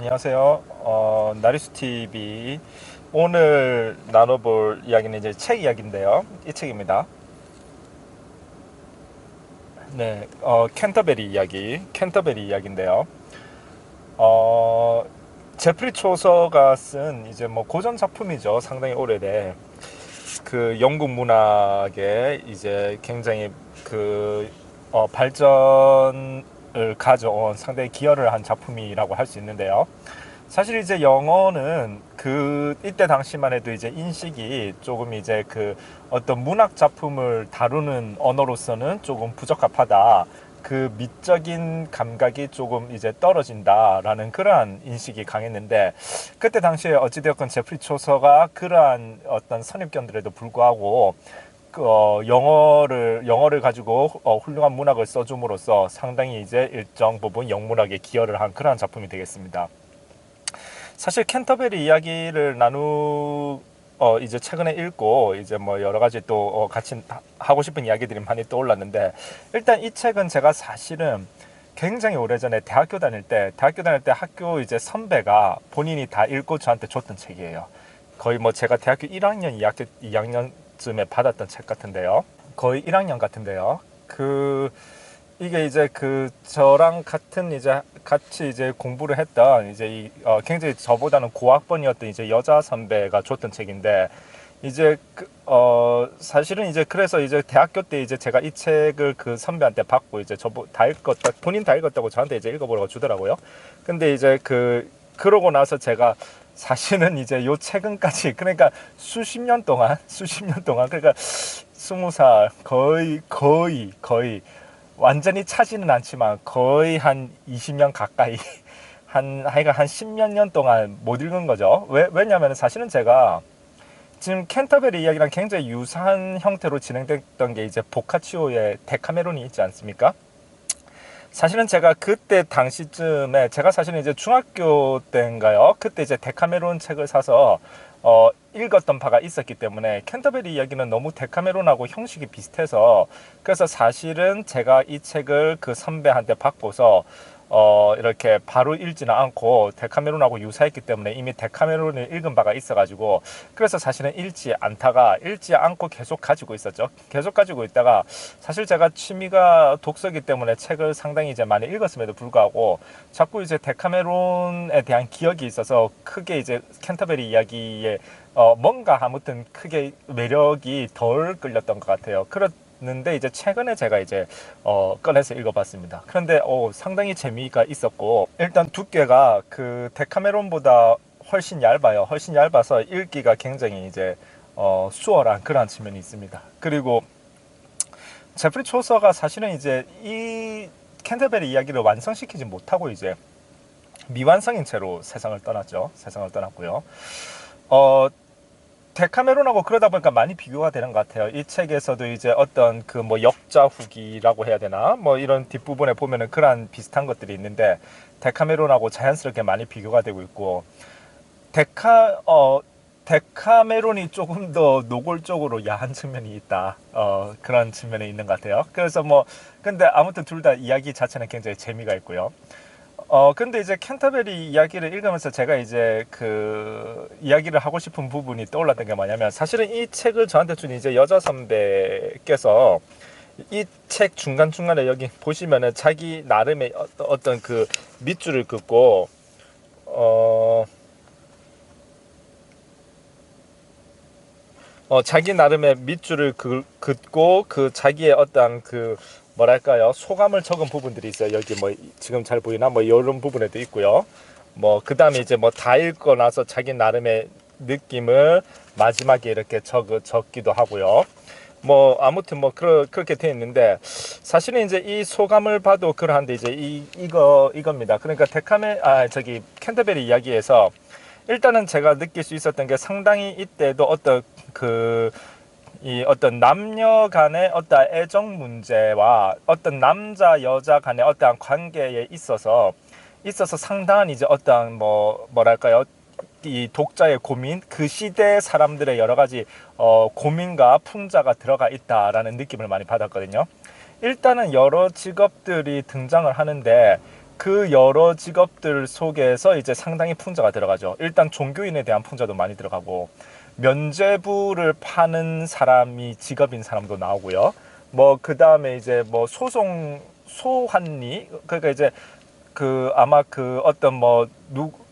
안녕하세요. 나리수 TV. 오늘 나눠볼 이야기는 이제 책 이야기인데요. 이 책입니다. 네, 캔터베리 이야기, 캔터베리 이야기인데요. 어, 제프리 초서가 쓴 이제 뭐 고전 작품이죠. 상당히 오래된 그 영국 문학의 이제 굉장히 그 발전을 가져온 상당히 기여를 한 작품이라고 할 수 있는데요. 사실 이제 영어는 그 이때 당시만 해도 이제 인식이 조금 이제 그 어떤 문학 작품을 다루는 언어로서는 조금 부적합하다. 그 미적인 감각이 조금 이제 떨어진다라는 그러한 인식이 강했는데, 그때 당시에 어찌되었건 제프리 초서가 그러한 어떤 선입견들에도 불구하고 영어를 가지고 훌륭한 문학을 써줌으로써 상당히 이제 일정 부분 영문학에 기여를 한 그러한 작품이 되겠습니다. 사실 캔터베리 이야기를 이제 최근에 읽고 이제 뭐 여러 가지 또 같이 하고 싶은 이야기들이 많이 떠올랐는데, 일단 이 책은 제가 사실은 굉장히 오래전에 대학교 다닐 때 학교 이제 선배가 본인이 다 읽고 저한테 줬던 책이에요. 거의 뭐 제가 대학교 1학년, 2학년쯤에 받았던 책 같은데요. 거의 1학년 같은데요. 이게 이제 저랑 같은 이제 같이 이제 공부를 했던 이제 굉장히 저보다는 고학번이었던 이제 여자 선배가 줬던 책인데, 이제 사실은 이제 그래서 이제 대학교 때 이제 제가 이 책을 그 선배한테 받고 이제 다 읽었다, 본인 다 읽었다고 저한테 이제 읽어보라고 주더라고요. 근데 이제 그러고 나서 제가 사실은 이제 요 최근까지, 그러니까 수십 년 동안, 그러니까 20살, 거의 완전히 차지는 않지만 거의 한 20년 가까이 하여간 한 10몇 년 동안 못 읽은 거죠. 왜냐하면 사실은 제가 지금 캔터베리 이야기랑 굉장히 유사한 형태로 진행됐던 게 이제 보카치오의 데카메론이 있지 않습니까? 사실은 제가 그때 당시쯤에, 제가 사실은 이제 중학교 때인가요? 그때 이제 데카메론 책을 사서 읽었던 바가 있었기 때문에, 캔터베리 이야기는 너무 데카메론하고 형식이 비슷해서, 그래서 사실은 제가 이 책을 그 선배한테 받고서 이렇게 바로 읽지는 않고 데카메론하고 유사했기 때문에 이미 데카메론을 읽은 바가 있어가지고, 그래서 사실은 읽지 않고 계속 가지고 있었죠. 계속 가지고 있다가, 사실 제가 취미가 독서기 때문에 책을 상당히 이제 많이 읽었음에도 불구하고 자꾸 이제 데카메론에 대한 기억이 있어서 크게 이제 캔터베리 이야기에 뭔가 아무튼 크게 매력이 덜 끌렸던 것 같아요. 그랬는데 이제 최근에 제가 이제 꺼내서 읽어봤습니다. 그런데 상당히 재미가 있었고, 일단 두께가 그 데카메론보다 훨씬 얇아요. 훨씬 얇아서 읽기가 굉장히 이제 수월한 그런 측면이 있습니다. 그리고 제프리 초서가 사실은 이제 이 캔터베리 이야기를 완성시키지 못하고 이제 미완성인 채로 세상을 떠났죠. 세상을 떠났고요. 어, 데카메론하고 그러다 보니까 많이 비교가 되는 것 같아요. 이 책에서도 이제 어떤 그 뭐 역자 후기라고 해야 되나? 뭐 이런 뒷부분에 보면은 그런 비슷한 것들이 있는데, 데카메론하고 자연스럽게 많이 비교가 되고 있고, 데카 어 데카메론이 조금 더 노골적으로 야한 측면이 있다. 그런 측면이 있는 것 같아요. 그래서 뭐 근데 아무튼 둘 다 이야기 자체는 굉장히 재미가 있고요. 근데 이제 캔터베리 이야기를 읽으면서 제가 이제 그 이야기를 하고 싶은 부분이 떠올랐던 게 뭐냐면, 사실은 이 책을 저한테 준 이제 여자 선배께서 이 책 중간중간에 여기 보시면은 자기 나름의 어떤 그 밑줄을 긋고 어 자기 나름의 밑줄을 긋고 그 자기의 어떤 그 뭐랄까요, 소감을 적은 부분들이 있어요. 여기 뭐 지금 잘 보이나 뭐 이런 부분에도 있고요. 뭐 그 다음에 이제 뭐 다 읽고 나서 자기 나름의 느낌을 마지막에 이렇게 적기도 하고요. 뭐 아무튼 뭐 그렇게 돼 있는데, 사실은 이제 이 소감을 봐도 그러한데 이제 이겁니다. 그러니까 저기 캔터베리 이야기에서 일단은 제가 느낄 수 있었던 게, 상당히 이때도 어떤 남녀 간의 어떤 애정 문제와 어떤 남자 여자 간의 어떠한 관계에 있어서 상당한 이제 어떤 뭐랄까요, 이 독자의 고민, 그 시대 사람들의 여러 가지 고민과 풍자가 들어가 있다라는 느낌을 많이 받았거든요. 일단은 여러 직업들이 등장을 하는데, 그 여러 직업들 속에서 이제 상당히 풍자가 들어가죠. 일단 종교인에 대한 풍자도 많이 들어가고, 면죄부를 파는 사람이 직업인 사람도 나오고요. 뭐 그 다음에 이제 뭐 소환리, 그러니까 이제 그 아마 그 어떤 뭐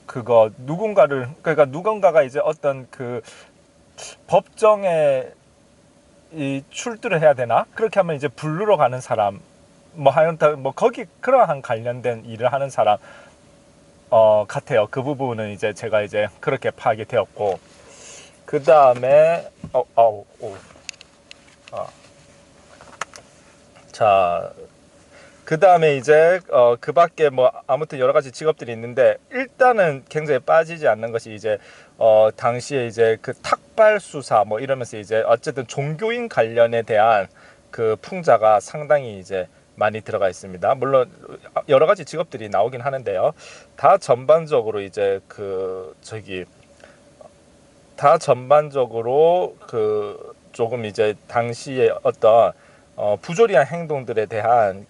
그거 누군가를, 그러니까 누군가가 이제 어떤 그 법정에 이 출두를 해야 되나, 그렇게 하면 이제 부르러 가는 사람, 뭐 하여튼 뭐 거기 그러한 관련된 일을 하는 사람 같아요. 그 부분은 이제 제가 이제 그렇게 파악이 되었고, 그 다음에 자, 그 다음에 이제 그 밖에 뭐 아무튼 여러 가지 직업들이 있는데, 일단은 굉장히 빠지지 않는 것이 이제 당시에 이제 그 탁발 수사 뭐 이러면서 이제 어쨌든 종교인 관련에 대한 그 풍자가 상당히 이제 많이 들어가 있습니다. 물론 여러 가지 직업들이 나오긴 하는데요. 다 전반적으로 이제 다 전반적으로 그 조금 이제 당시에 어떤 부조리한 행동들에 대한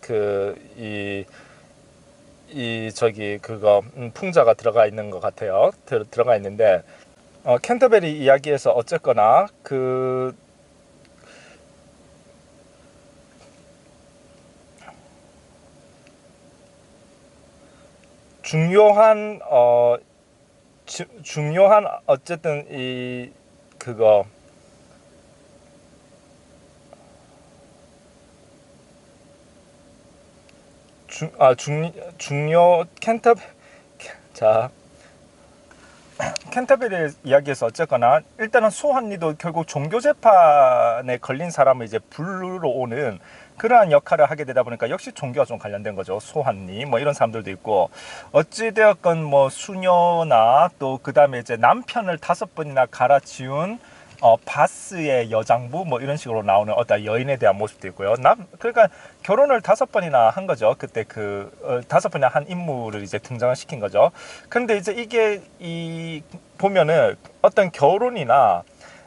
풍자가 들어가 있는 것 같아요. 들어가 있는데, 캔터베리 이야기에서 어쨌거나 그 중요한 어쨌든 이 그거 중요 자 캔터베리 이야기에서 어쨌거나 일단은 소환리도 결국 종교 재판에 걸린 사람을 이제 부르러 오는 그러한 역할을 하게 되다 보니까 역시 종교와 좀 관련된 거죠. 소환리 뭐 이런 사람들도 있고, 어찌되었건 뭐 수녀나 또 그 다음에 이제 남편을 5번이나 갈아치운 바스의 여장부 뭐 이런 식으로 나오는 어떤 여인에 대한 모습도 있고요. 그러니까 결혼을 5번이나 한 거죠. 그때 5번이나 한 인물을 이제 등장을 시킨 거죠. 근데 이제 이게 보면은 어떤 결혼이나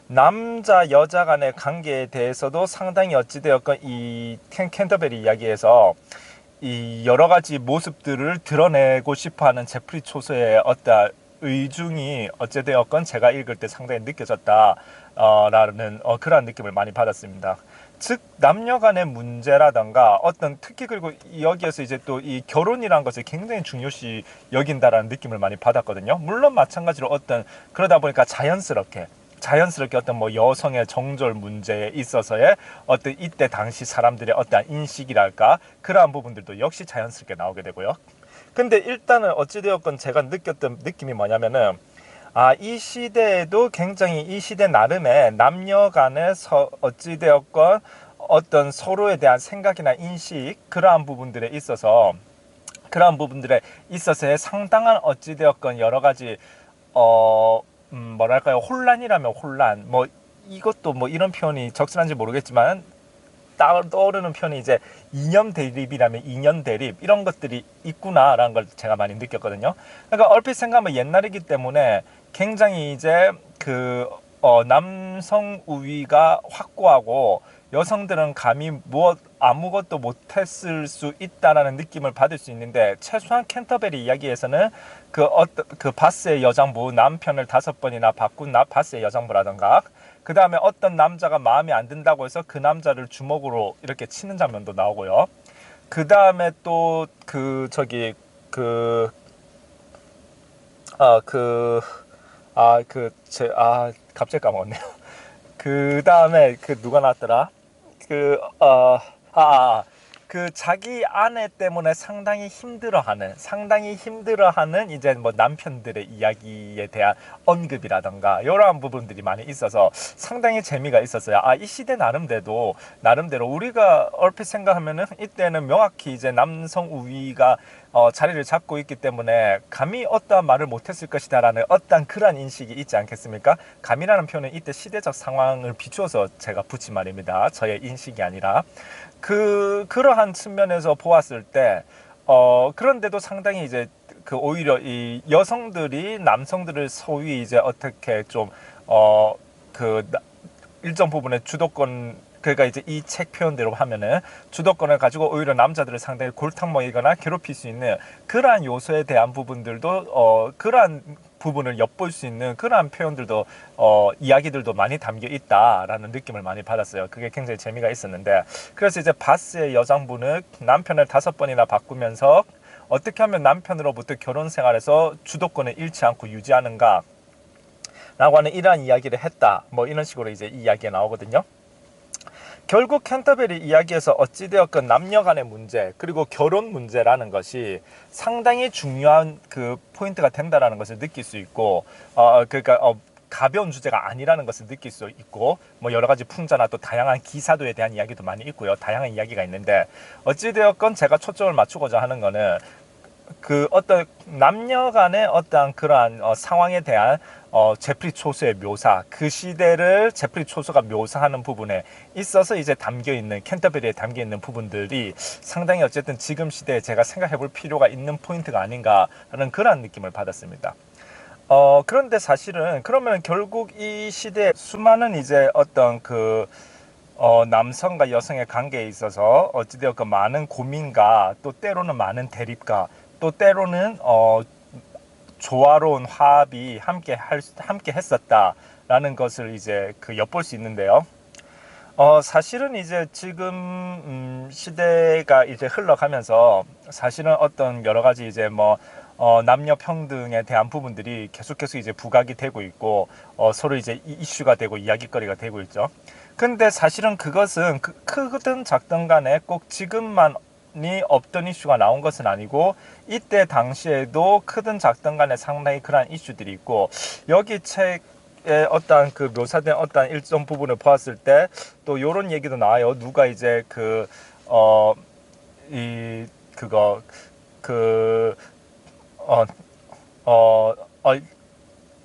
남자 여자 간의 관계에 대해서도 상당히 어찌되었건 이 캔터베리 이야기에서 이 여러 가지 모습들을 드러내고 싶어하는 제프리 초소의 어떤 의중이 어찌되었건 제가 읽을 때 상당히 느껴졌다 라는 그런 느낌을 많이 받았습니다. 즉 남녀 간의 문제라던가 어떤, 특히 그리고 여기에서 이제 또 이 결혼이라는 것을 굉장히 중요시 여긴다라는 느낌을 많이 받았거든요. 물론 마찬가지로 어떤 그러다 보니까 자연스럽게 어떤 뭐 여성의 정절 문제에 있어서의 어떤 이때 당시 사람들의 어떤 인식이랄까, 그러한 부분들도 역시 자연스럽게 나오게 되고요. 근데 일단은 어찌되었건 제가 느꼈던 느낌이 뭐냐면은, 이 시대에도 굉장히 이 시대 나름의 남녀 간의 어찌되었건 어떤 서로에 대한 생각이나 인식, 그러한 부분들에 있어서의 상당한 어찌되었건 여러 가지 뭐랄까요, 혼란이라면 혼란, 뭐 이것도 뭐 이런 표현이 적절한지 모르겠지만 떠오르는 표현이 이제 이념 대립이라면 이념 대립, 이런 것들이 있구나라는 걸 제가 많이 느꼈거든요. 그러니까 얼핏 생각하면 옛날이기 때문에 굉장히 이제 남성 우위가 확고하고 여성들은 감히 아무것도 못했을 수 있다라는 느낌을 받을 수 있는데, 최소한 캔터베리 이야기에서는 그 바스의 여장부, 남편을 5번이나 바꾼 바스의 여장부라던가, 그 다음에 어떤 남자가 마음에 안 든다고 해서 그 남자를 주먹으로 이렇게 치는 장면도 나오고요. 그 다음에 또 갑자기 까먹었네요. 그 다음에 누가 나왔더라? 자기 아내 때문에 상당히 힘들어하는 이제 뭐 남편들의 이야기에 대한 언급이라던가 이러한 부분들이 많이 있어서 상당히 재미가 있었어요. 이 시대 나름대로 우리가 얼핏 생각하면은 이때는 명확히 이제 남성 우위가 자리를 잡고 있기 때문에 감히 어떠한 말을 못했을 것이다라는 어떤 그런 인식이 있지 않겠습니까? 감이라는 표현은 이때 시대적 상황을 비추어서 제가 붙인 말입니다. 저의 인식이 아니라. 그러한 측면에서 보았을 때, 그런데도 상당히 이제 오히려 이 여성들이 남성들을 소위 이제 어떻게 좀, 일정 부분의 주도권 그러니까 이제 이 책 표현대로 하면은 주도권을 가지고 오히려 남자들을 상당히 골탕 먹이거나 괴롭힐 수 있는 그러한 요소에 대한 부분들도 그러한 부분을 엿볼 수 있는 그러한 표현들도 이야기들도 많이 담겨 있다라는 느낌을 많이 받았어요. 그게 굉장히 재미가 있었는데, 그래서 이제 바스의 여장부는 남편을 5번이나 바꾸면서 어떻게 하면 남편으로부터 결혼 생활에서 주도권을 잃지 않고 유지하는가 라고 하는 이러한 이야기를 했다, 뭐 이런 식으로 이제 이 이야기가 나오거든요. 결국 캔터베리 이야기에서 어찌되었건 남녀 간의 문제, 그리고 결혼 문제라는 것이 상당히 중요한 그 포인트가 된다라는 것을 느낄 수 있고, 그러니까 가벼운 주제가 아니라는 것을 느낄 수 있고, 뭐 여러 가지 풍자나 또 다양한 기사도에 대한 이야기도 많이 있고요. 다양한 이야기가 있는데, 어찌되었건 제가 초점을 맞추고자 하는 거는 그 어떤 남녀 간의 어떤 그러한 상황에 대한 제프리 초소의 묘사, 그 시대를 제프리 초소가 묘사하는 부분에 있어서 이제 담겨 있는, 캔터베리에 담겨 있는 부분들이 상당히 어쨌든 지금 시대에 제가 생각해 볼 필요가 있는 포인트가 아닌가라는 그러한 느낌을 받았습니다. 그런데 사실은 그러면 결국 이 시대에 수많은 이제 어떤 그 남성과 여성의 관계에 있어서 어찌되었건 많은 고민과 또 때로는 많은 대립과 또 때로는 조화로운 화합이 함께 했었다라는 것을 이제 그 엿볼 수 있는데요. 사실은 이제 지금 시대가 이제 흘러가면서 사실은 어떤 여러 가지 이제 뭐 남녀 평등에 대한 부분들이 계속해서 이제 부각이 되고 있고, 서로 이제 이슈가 되고 이야기거리가 되고 있죠. 근데 사실은 그것은 크든 작든 간에 꼭 지금만이 없던 이슈가 나온 것은 아니고, 이때 당시에도 크든 작든 간에 상당히 그러한 이슈들이 있고, 여기 책에 어떤 그 묘사된 어떤 일정 부분을 보았을 때 또 요런 얘기도 나와요. 누가 이제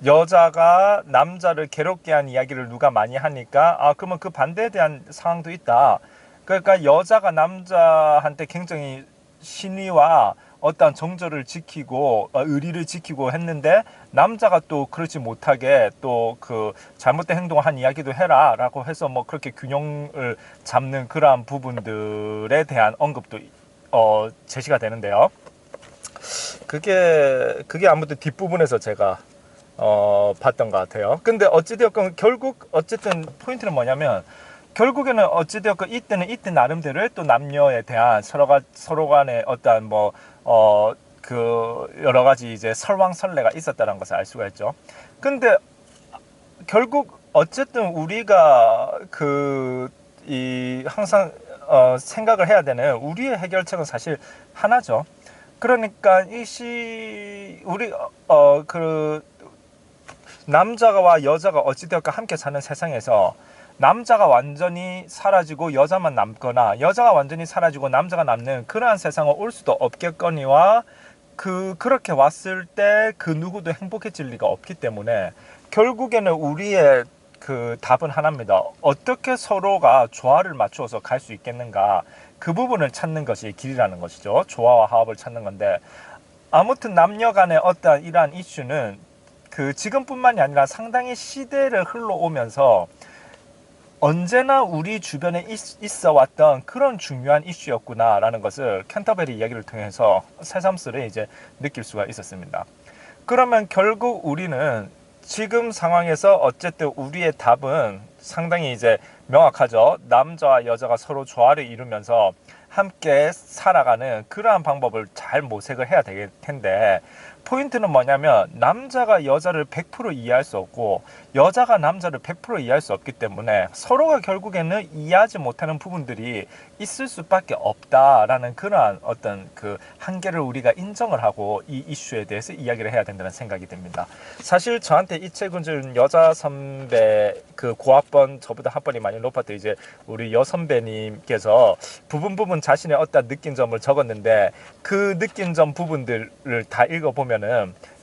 여자가 남자를 괴롭게 한 이야기를 누가 많이 하니까, 그러면 그 반대에 대한 상황도 있다. 그러니까 여자가 남자한테 굉장히 신의와 어떤 정절을 지키고 의리를 지키고 했는데, 남자가 또 그렇지 못하게 또 그 잘못된 행동을 한 이야기도 해라 라고 해서 뭐 그렇게 균형을 잡는 그러한 부분들에 대한 언급도 제시가 되는데요. 그게 아무튼 뒷부분에서 제가 봤던 것 같아요. 근데 어찌되었건 결국 어쨌든 포인트는 뭐냐면, 결국에는 어찌되었건 이때는 이때 나름대로의 또 남녀에 대한 서로 간의 어떤 그 여러 가지 이제 설왕설래가 있었다는 것을 알 수가 있죠. 근데 결국 어쨌든 우리가 항상 생각을 해야 되는 우리의 해결책은 사실 하나죠. 그러니까 남자와 여자가 어찌되었건 함께 사는 세상에서 남자가 완전히 사라지고 여자만 남거나, 여자가 완전히 사라지고 남자가 남는 그러한 세상은 올 수도 없겠거니와, 그렇게 왔을 때 그 누구도 행복해질 리가 없기 때문에 결국에는 우리의 그 답은 하나입니다. 어떻게 서로가 조화를 맞추어서 갈 수 있겠는가, 그 부분을 찾는 것이 길이라는 것이죠. 조화와 화합을 찾는 건데, 아무튼 남녀 간의 어떠한 이러한 이슈는 그 지금뿐만이 아니라 상당히 시대를 흘러오면서 언제나 우리 주변에 있어 왔던 그런 중요한 이슈였구나라는 것을 캔터베리 이야기를 통해서 새삼스레 이제 느낄 수가 있었습니다. 그러면 결국 우리는 지금 상황에서 어쨌든 우리의 답은 상당히 이제 명확하죠. 남자와 여자가 서로 조화를 이루면서 함께 살아가는 그러한 방법을 잘 모색을 해야 될 텐데, 포인트는 뭐냐면 남자가 여자를 100% 이해할 수 없고 여자가 남자를 100% 이해할 수 없기 때문에 서로가 결국에는 이해하지 못하는 부분들이 있을 수밖에 없다라는 그러한 어떤 그 한계를 우리가 인정을 하고 이 이슈에 대해서 이야기를 해야 된다는 생각이 듭니다. 사실 저한테 이 책은 준 여자 선배, 그 고학번, 저보다 학번이 많이 높았던 이제 우리 여선배님께서 부분 자신의 어떤 느낀 점을 적었는데, 그 느낀 점 부분들을 다 읽어보면은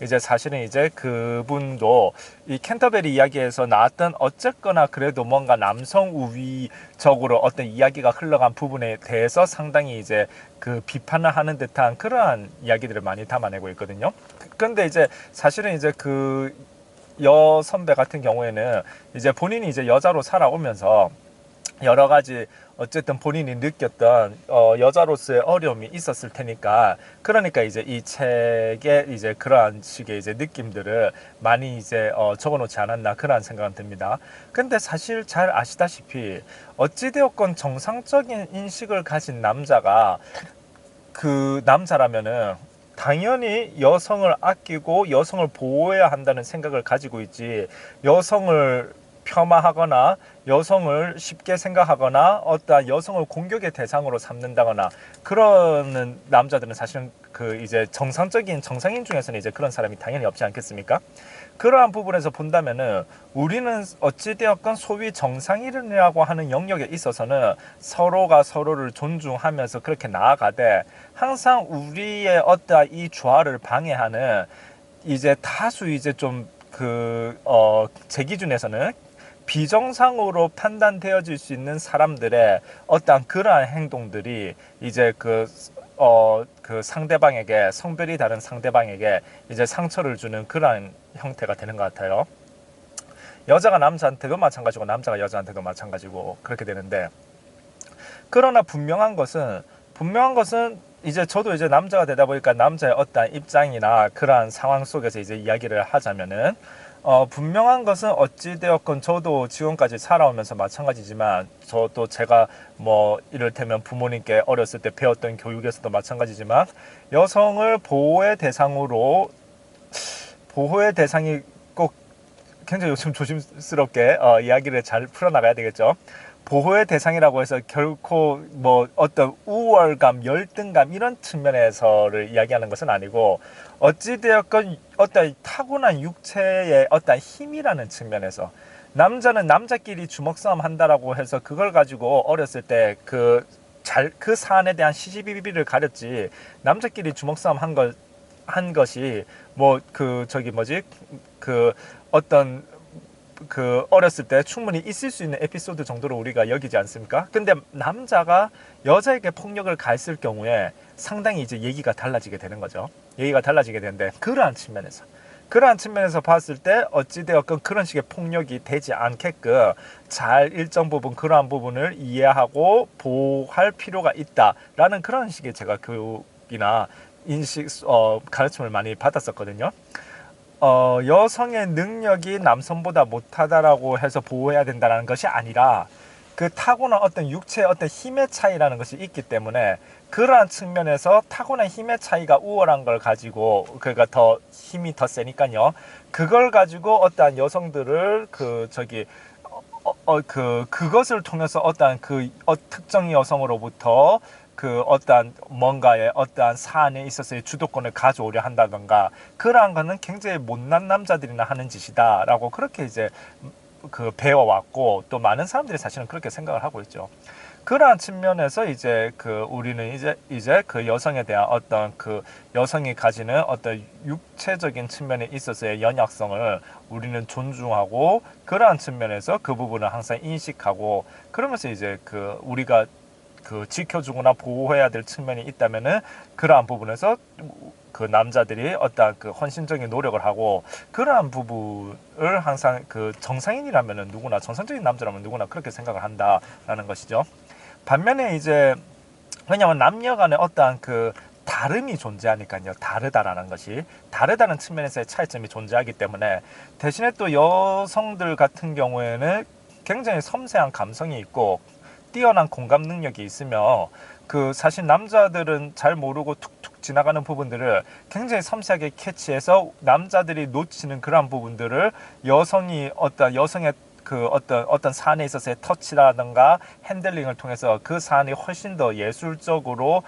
이제 사실은 이제 그분도 이 캔터베리 이야기에서 나왔던 어쨌거나 그래도 뭔가 남성 우위적으로 어떤 이야기가 흘러간 부분에 대해서 상당히 이제 그 비판을 하는 듯한 그러한 이야기들을 많이 담아내고 있거든요. 그런데 이제 사실은 이제 그 여 선배 같은 경우에는 이제 본인이 이제 여자로 살아오면서 여러 가지 어쨌든 본인이 느꼈던 여자로서의 어려움이 있었을 테니까, 그러니까 이제 이 책에 이제 그러한 식의 이제 느낌들을 많이 이제 적어놓지 않았나, 그러한 생각은 듭니다. 근데 사실 잘 아시다시피 어찌되었건 정상적인 인식을 가진 남자가, 그 남자라면은 당연히 여성을 아끼고 여성을 보호해야 한다는 생각을 가지고 있지, 여성을 폄하하거나 여성을 쉽게 생각하거나 어떠한 여성을 공격의 대상으로 삼는다거나 그러는 남자들은 사실은 그 이제 정상적인 정상인 중에서는 이제 그런 사람이 당연히 없지 않겠습니까? 그러한 부분에서 본다면은 우리는 어찌되었건 소위 정상인이라고 하는 영역에 있어서는 서로가 서로를 존중하면서 그렇게 나아가되, 항상 우리의 어떠한 이 조화를 방해하는 이제 다수 이제 좀 제 기준에서는 비정상으로 판단되어질 수 있는 사람들의 어떠한 그러한 행동들이 이제 그 상대방에게, 성별이 다른 상대방에게 이제 상처를 주는 그러한 형태가 되는 것 같아요. 여자가 남자한테도 마찬가지고 남자가 여자한테도 마찬가지고 그렇게 되는데, 그러나 분명한 것은 이제 저도 이제 남자가 되다 보니까 남자의 어떠한 입장이나 그러한 상황 속에서 이제 이야기를 하자면은, 분명한 것은 어찌되었건 저도 지금까지 살아오면서 마찬가지지만, 저도 제가 뭐 이를테면 부모님께 어렸을 때 배웠던 교육에서도 마찬가지지만, 여성을 보호의 대상이 꼭 굉장히 요즘 조심스럽게 이야기를 잘 풀어나가야 되겠죠. 보호의 대상이라고 해서 결코 뭐 어떤 우월감, 열등감 이런 측면에서를 이야기하는 것은 아니고, 어찌되었건 어떤 타고난 육체의 어떤 힘이라는 측면에서, 남자는 남자끼리 주먹싸움 한다라고 해서 그걸 가지고 어렸을 때 그 사안에 대한 시시비비를 가렸지, 남자끼리 주먹싸움 한 것이 뭐 어떤 어렸을 때 충분히 있을 수 있는 에피소드 정도로 우리가 여기지 않습니까? 근데 남자가 여자에게 폭력을 가했을 경우에 상당히 이제 얘기가 달라지게 되는 거죠. 얘기가 달라지게 되는데, 그러한 측면에서 봤을 때 어찌되었건 그런 식의 폭력이 되지 않게끔 잘 일정 부분 그러한 부분을 이해하고 보호할 필요가 있다라는 그런 식의 제가 교육이나 인식 가르침을 많이 받았었거든요. 여성의 능력이 남성보다 못하다라고 해서 보호해야 된다는 것이 아니라, 그 타고난 어떤 육체의 어떤 힘의 차이라는 것이 있기 때문에, 그러한 측면에서 타고난 힘의 차이가 우월한 걸 가지고, 그러니까 더 힘이 더 세니까요. 그걸 가지고 어떠한 여성들을 그것을 통해서 어떠한 특정 여성으로부터 어떠한 뭔가의 어떠한 사안에 있어서의 주도권을 가져오려 한다던가, 그러한 거는 굉장히 못난 남자들이나 하는 짓이다라고 그렇게 이제 배워왔고, 또 많은 사람들이 사실은 그렇게 생각을 하고 있죠. 그러한 측면에서 이제 우리는 이제 그 여성에 대한 어떤 여성이 가지는 어떤 육체적인 측면에 있어서의 연약성을 우리는 존중하고, 그러한 측면에서 그 부분을 항상 인식하고, 그러면서 이제 우리가 지켜주거나 보호해야 될 측면이 있다면은 그러한 부분에서 남자들이 어떤 헌신적인 노력을 하고, 그러한 부분을 항상 정상인이라면은 누구나, 정상적인 남자라면 누구나 그렇게 생각을 한다라는 것이죠. 반면에 이제, 왜냐하면 남녀 간의 어떠한 다름이 존재하니까요. 다르다는 측면에서의 차이점이 존재하기 때문에, 대신에 또 여성들 같은 경우에는 굉장히 섬세한 감성이 있고 뛰어난 공감 능력이 있으며, 사실 남자들은 잘 모르고 툭툭 지나가는 부분들을 굉장히 섬세하게 캐치해서 남자들이 놓치는 그러한 부분들을 여성의 어떤 사안에 있어서의 터치라든가 핸들링을 통해서 그 사안이 훨씬 더 예술적으로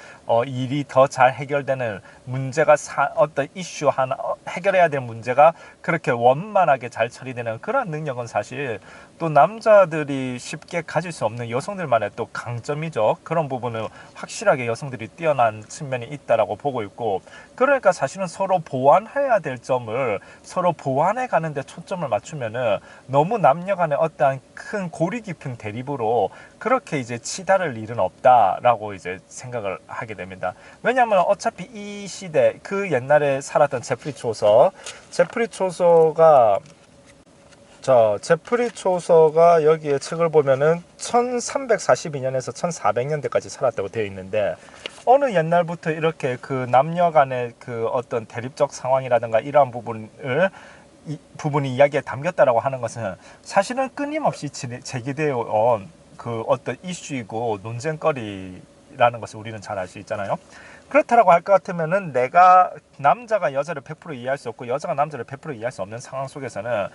일이 더 잘 해결되는, 문제가 어떤 이슈 하나 해결해야 될 문제가 그렇게 원만하게 잘 처리되는 그런 능력은 사실 또 남자들이 쉽게 가질 수 없는 여성들만의 또 강점이죠. 그런 부분은 확실하게 여성들이 뛰어난 측면이 있다라고 보고 있고, 그러니까 사실은 서로 보완해야 될 점을 서로 보완해 가는데 초점을 맞추면은 너무 남녀 간의 어떠한 큰 고리 깊은 대립으로 그렇게 이제 치달을 일은 없다라고 이제 생각을 하게 됩니다. 왜냐하면 어차피 이 시대, 옛날에 살았던 제프리 초서가 자, 제프리 초서가 여기에 책을 보면은 1342년에서 1400년대까지 살았다고 되어 있는데, 어느 옛날부터 이렇게 그 남녀 간의 그 어떤 대립적 상황이라든가 이러한 부분이 이야기에 담겼다라고 하는 것은 사실은 끊임없이 제기되어 온 그 어떤 이슈이고 논쟁거리라는 것을 우리는 잘 알 수 있잖아요. 그렇다라고 할 것 같으면은, 내가 남자가 여자를 100% 이해할 수 없고 여자가 남자를 100% 이해할 수 없는 상황 속에서는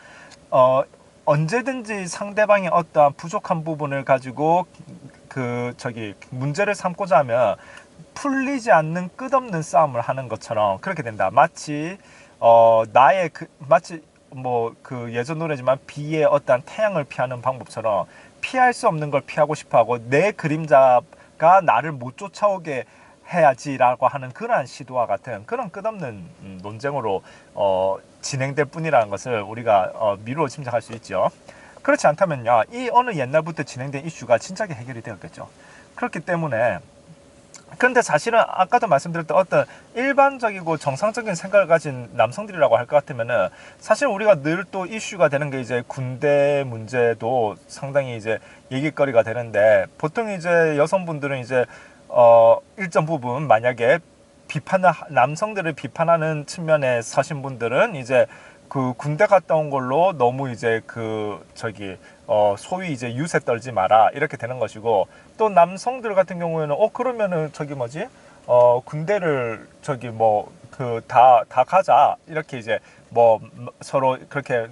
언제든지 상대방의 어떠한 부족한 부분을 가지고 문제를 삼고자 하면 풀리지 않는 끝없는 싸움을 하는 것처럼 그렇게 된다. 마치 예전 노래지만 비의 어떠한 태양을 피하는 방법처럼 피할 수 없는 걸 피하고 싶어하고 내 그림자가 나를 못 쫓아오게 해야지라고 하는 그러한 시도와 같은 그런 끝없는 논쟁으로 진행될 뿐이라는 것을 우리가 미루어 짐작할 수 있죠. 그렇지 않다면요, 이 어느 옛날부터 진행된 이슈가 진작에 해결이 되었겠죠. 그렇기 때문에, 그런데 사실은 아까도 말씀드렸던 어떤 일반적이고 정상적인 생각을 가진 남성들이라고 할 것 같으면은, 사실 우리가 늘 또 이슈가 되는 게 이제 군대 문제도 상당히 이제 얘기거리가 되는데, 보통 이제 여성분들은 이제 일정 부분 만약에 남성들을 비판하는 측면에 서신 분들은 이제 그 군대 갔다 온 걸로 너무 이제 소위 이제 유세 떨지 마라 이렇게 되는 것이고, 또 남성들 같은 경우에는 그러면은 군대를 다 가자 이렇게 이제 서로 그렇게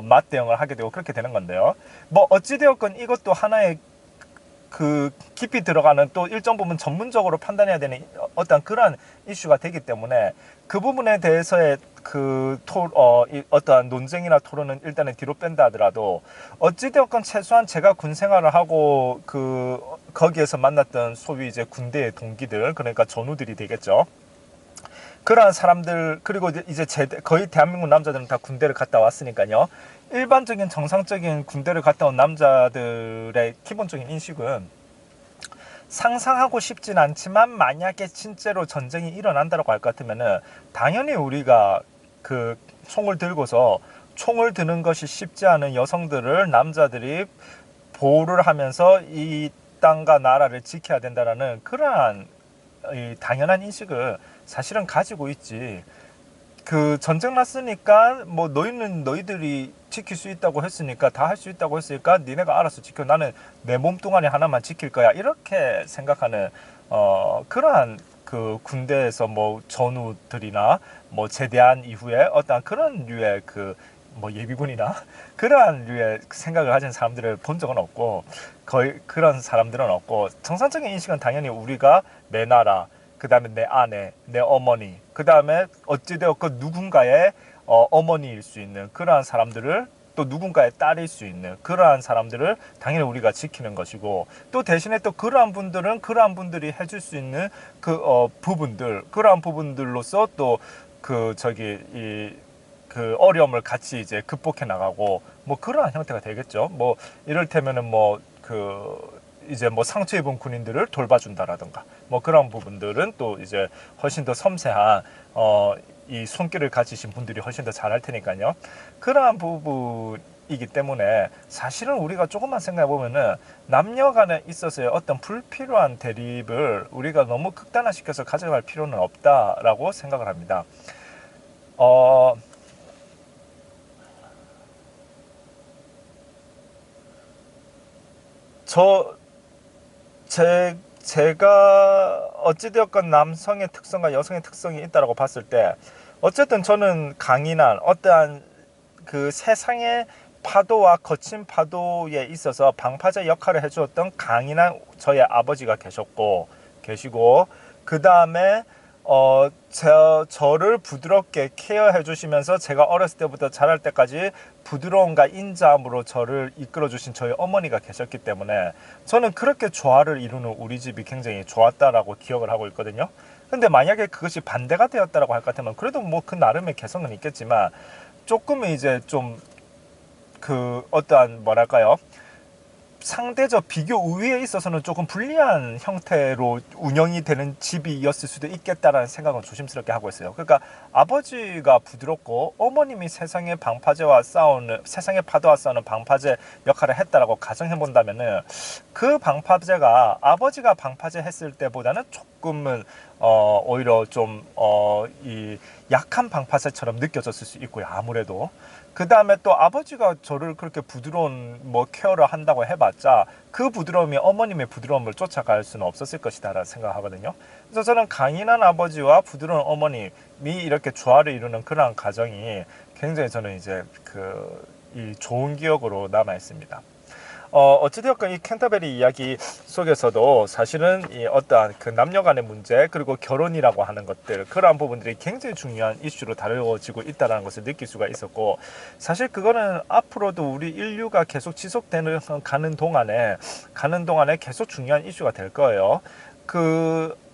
맞대응을 하게 되고 그렇게 되는 건데요. 어찌되었건 이것도 하나의 깊이 들어가는, 또 일정 부분 전문적으로 판단해야 되는 어떤 그러한 이슈가 되기 때문에, 그 부분에 대해서의 어떠한 논쟁이나 토론은 일단은 뒤로 뺀다 하더라도, 어찌되었건 최소한 제가 군 생활을 하고 거기에서 만났던 소위 이제 군대의 동기들, 그러니까 전우들이 되겠죠. 그러한 사람들, 그리고 이제 거의 대한민국 남자들은 다 군대를 갔다 왔으니까요. 일반적인 정상적인 군대를 갔다 온 남자들의 기본적인 인식은, 상상하고 싶진 않지만 만약에 진짜로 전쟁이 일어난다고 할 것 같으면은, 당연히 우리가 총을 들고서 총을 드는 것이 쉽지 않은 여성들을 남자들이 보호를 하면서 이 땅과 나라를 지켜야 된다라는 그러한 당연한 인식을 사실은 가지고 있지. 전쟁 났으니까 너희들이 지킬 수 있다고 했으니까, 다 할 수 있다고 했으니까 니네가 알아서 지켜, 나는 내 몸뚱아리 하나만 지킬 거야, 이렇게 생각하는 그러한 군대에서 전우들이나 제대한 이후에 어떤 그런 류의 예비군이나 그러한 류의 생각을 가진 사람들을 본 적은 없고, 거의 그런 사람들은 없고, 정상적인 인식은 당연히 우리가 내 나라, 그 다음에 내 아내, 내 어머니, 그 다음에 어찌되었건 누군가의 어머니일 수 있는 그러한 사람들을, 또 누군가의 딸일 수 있는 그러한 사람들을 당연히 우리가 지키는 것이고, 또 대신에 또 그러한 분들은 그러한 분들이 해줄 수 있는 그러한 부분들로서 또 어려움을 같이 이제 극복해 나가고, 그러한 형태가 되겠죠. 이를테면은 이제 상처 입은 군인들을 돌봐준다라든가, 그런 부분들은 또 이제 훨씬 더 섬세한 이 손길을 가지신 분들이 훨씬 더 잘할 테니까요. 그러한 부분이기 때문에 사실은 우리가 조금만 생각해 보면은, 남녀 간에 있어서의 어떤 불필요한 대립을 우리가 너무 극단화시켜서 가져갈 필요는 없다라고 생각을 합니다. 제가 어찌되었건 남성의 특성과 여성의 특성이 있다고 봤을 때, 어쨌든 저는 강인한 어떠한 세상의 파도와 거친 파도에 있어서 방파제 역할을 해주었던 강인한 저의 아버지가 계시고, 그 다음에 저를 부드럽게 케어해 주시면서 제가 어렸을 때부터 자랄 때까지 부드러움과 인자함으로 저를 이끌어 주신 저희 어머니가 계셨기 때문에, 저는 그렇게 조화를 이루는 우리 집이 굉장히 좋았다라고 기억을 하고 있거든요. 근데 만약에 그것이 반대가 되었다라고 할 것 같으면, 그래도 그 나름의 개성은 있겠지만, 조금 이제 좀 어떠한 뭐랄까요, 상대적 비교 우위에 있어서는 조금 불리한 형태로 운영이 되는 집이었을 수도 있겠다라는 생각은 조심스럽게 하고 있어요. 그러니까 아버지가 부드럽고 어머님이 세상의 방파제와 싸우는, 세상의 파도와 싸우는 방파제 역할을 했다라고 가정해 본다면은, 그 방파제가 아버지가 방파제 했을 때보다는 조금은 오히려 좀 이 약한 방파제처럼 느껴졌을 수 있고요. 아무래도 그 다음에 또 아버지가 저를 그렇게 부드러운 뭐 케어를 한다고 해봤자 그 부드러움이 어머님의 부드러움을 쫓아갈 수는 없었을 것이다 라는 생각하거든요. 그래서 저는 강인한 아버지와 부드러운 어머님이 이렇게 조화를 이루는 그러한 가정이 굉장히 저는 이제 이 좋은 기억으로 남아 있습니다. 어찌되었건 이 캔터베리 이야기 속에서도 사실은 이 어떠한 그 남녀 간의 문제, 그리고 결혼이라고 하는 것들, 그러한 부분들이 굉장히 중요한 이슈로 다루어지고 있다는 것을 느낄 수가 있었고, 사실 그거는 앞으로도 우리 인류가 계속 지속되는 가는 동안에 계속 중요한 이슈가 될 거예요.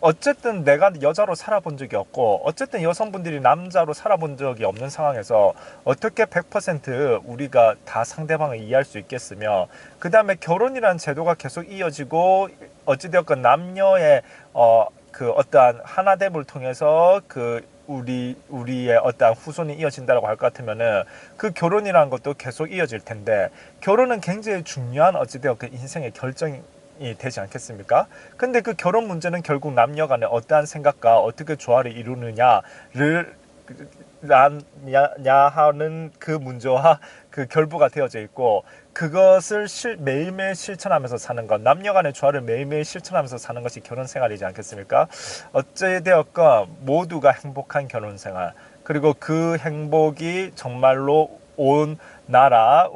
어쨌든 내가 여자로 살아본 적이 없고, 어쨌든 여성분들이 남자로 살아본 적이 없는 상황에서 어떻게 100% 우리가 다 상대방을 이해할 수 있겠으며, 그 다음에 결혼이라는 제도가 계속 이어지고, 어찌되었건 남녀의 어떠한 하나됨을 통해서 우리의 어떠한 후손이 이어진다고 할 것 같으면은, 그 결혼이라는 것도 계속 이어질 텐데, 결혼은 굉장히 중요한 어찌되었건 인생의 결정이 되지 않겠습니까? 근데 그 결혼 문제는 결국 남녀 간에 어떠한 생각과 어떻게 조화를 이루느냐를 하는 그 문제와 그 결부가 되어져 있고, 그것을 매일매일 실천하면서 사는 것, 남녀 간의 조화를 매일매일 실천하면서 사는 것이 결혼 생활이지 않겠습니까? 어찌되었건 모두가 행복한 결혼 생활, 그리고 그 행복이 정말로 온 나라에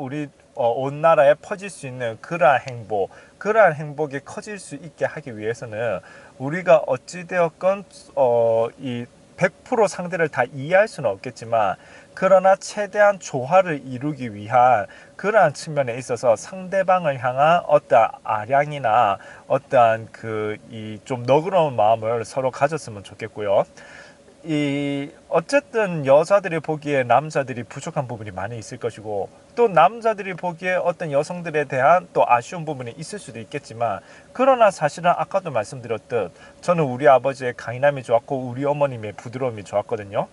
퍼질 수 있는 그러한 행복이 커질 수 있게 하기 위해서는, 우리가 어찌되었건 이 100% 상대를 다 이해할 수는 없겠지만, 그러나 최대한 조화를 이루기 위한 그러한 측면에 있어서 상대방을 향한 어떠한 아량이나 어떠한 이 좀 너그러운 마음을 서로 가졌으면 좋겠고요. 어쨌든 여자들이 보기에 남자들이 부족한 부분이 많이 있을 것이고, 또 남자들이 보기에 어떤 여성들에 대한 또 아쉬운 부분이 있을 수도 있겠지만, 그러나 사실은 아까도 말씀드렸듯 저는 우리 아버지의 강인함이 좋았고 우리 어머님의 부드러움이 좋았거든요.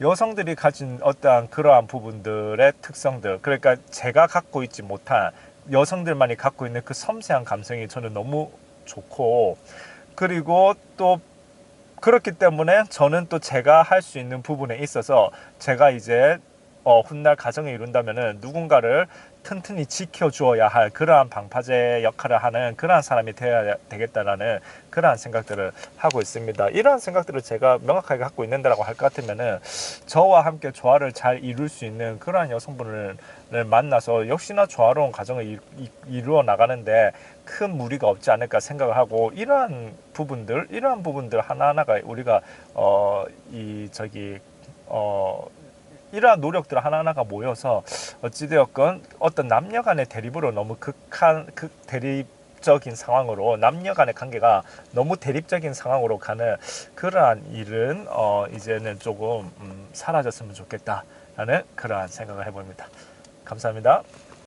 여성들이 가진 어떠한 그러한 부분들의 특성들, 그러니까 제가 갖고 있지 못한, 여성들만이 갖고 있는 그 섬세한 감성이 저는 너무 좋고, 그리고 또 그렇기 때문에 저는 또 제가 할 수 있는 부분에 있어서, 제가 이제 훗날 가정을 이룬다면은 누군가를 튼튼히 지켜주어야 할 그러한 방파제 역할을 하는 그러한 사람이 되어야 되겠다라는 그러한 생각들을 하고 있습니다. 이러한 생각들을 제가 명확하게 갖고 있는다라고 할 것 같으면은, 저와 함께 조화를 잘 이룰 수 있는 그러한 여성분을 만나서 역시나 조화로운 가정을 이루어 나가는데 큰 무리가 없지 않을까 생각을 하고, 이러한 부분들 하나하나가 우리가 이러한 노력들 하나하나가 모여서 어찌되었건 어떤 남녀 간의 대립으로 너무 대립적인 상황으로, 남녀 간의 관계가 너무 대립적인 상황으로 가는 그러한 일은 이제는 조금 사라졌으면 좋겠다라는 그러한 생각을 해봅니다. 감사합니다.